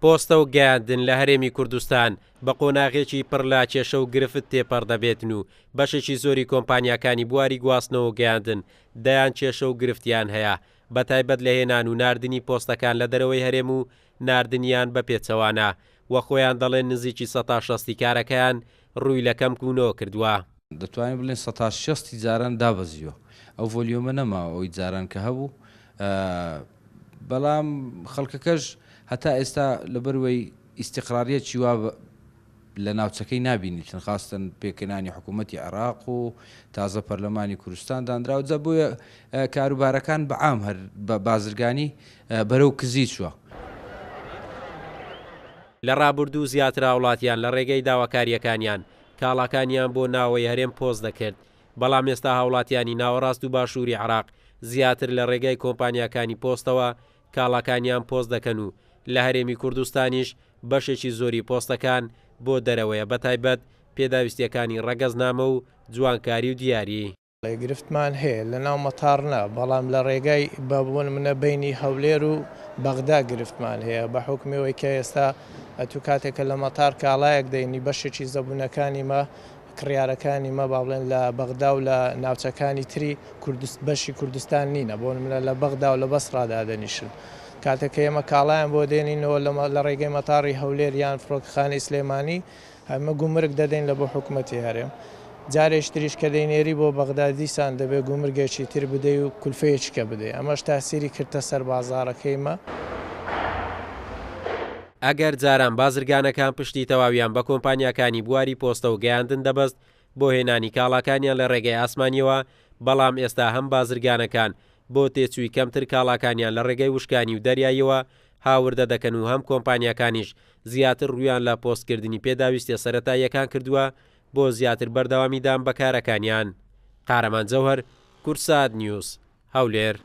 پۆستە و گەیاندن لە هەرێمی کوردستان بە قۆناغێکی پڕ لا کێشە و گرفت تێپەڕ دەبێتن و بەشێکی زۆری کۆمپانیاکانی بواری گواستنەوە و گەیاندن دەیان کێشە و گرفتیان هەیە بەتایبەت لە هێنان و ناردنی پۆستەکان لە دەرەوەی هەرێم و ناردنیان بە پێچەوانە وە خۆیان دەڵێن نزیکی 160 کارەکەیان ڕووی لە کەمکوونەوە کردووە. دەتوانین بڵێن 160 جاران دابەزیوە ئەو ڤۆلیۆمە نەماوە ئەوی جاران کە هەبوو بەڵام خەڵکەکەش هەتا ئێستا لەبەروەی ئیستیقراریەتی وا لە ناوچەکەی نابینیتن خاستن پێکەنانی حکوومەتی عێراق و تازە پەرلەمانی کوردستان دانراوە جا بۆیە کاروبارەکان بەعام هەر بە بازرگانی بەرەو کزی چووە. لە ڕابردوو زیاتر وڵاتیان لە ڕێگەی داواکاریەکانیان کاڵاکانیان بۆ ناوەی هەرێم پۆست دەکرد بەڵام ئێستا هاوڵاتیانی ناوەڕاست و باشووری عێراق زیاتر لە ڕێگەی کۆمپانیاکانی پۆستەوە کاڵاکانیان پۆست دەکەن و لە هەرێمی کوردستانیش بەشێکی زۆری پۆستەکان بۆ دەرەوەیە بەتایبەت پێداویستیەکانی ڕەگەزنامە و جوانکاری و دیاری. گرفتمان هەیە لە ناو مەتارنە بەڵام لە ڕێگای بەبوون منە بینی هەولێر و بەغدا گرفتمان هەیە بە حکمەوەی کە ئێستا ئەتو کاتێکە لە مەتار کاڵایەک دەینی بەشێکی زەبوونەکانی مە کڕیارەکانی مە با بڵێن لە بەغدا و لە ناوچەکانی تری بەشی کوردستان نینە بۆ منە لە بەغدا و لە بەسڕادا دەنیشن کاتێککە ئێمە کاڵایان بۆ دێنینەوە لە ڕێگەی مەتاری هەولێر یان فڕۆکخانەی سلێمانی هەمە گومرگ دەدەین لە بۆ حکوومەتی هەرێم جارێش تریش کە دەینێری بۆ بەغدا دیسان دەبێت گومرگێکی تر بدەی و کولفەیەکە بدەی ئەمەش تاسیری کردە سەر بازاڕەکەیمە. ئەگەر جاران بازرگانەکان پشتی تەواویان بە کۆمپانیاکانی بواری پۆستە و گەیاندن دەبەست بۆ هێنانی کاڵاکانیان لە ڕێگەی ئاسمانیەوە بەڵام ئێستا هەم بازرگانەکان بۆ تێچووی کەمتر کاڵاکانیان لە ڕێگەی وشکانی و دەریاییەوە هاوردە دەکەن و هەم کۆمپانیاکانیش زیاتر ڕویان لە پۆستکردنی پێداویستە سەرەتاییەکان کردووە بۆ زیاتر بەردەوامیدان بەکارەکانیان. قارەمان جەوهەر، کورسات نیوز، هەولێر.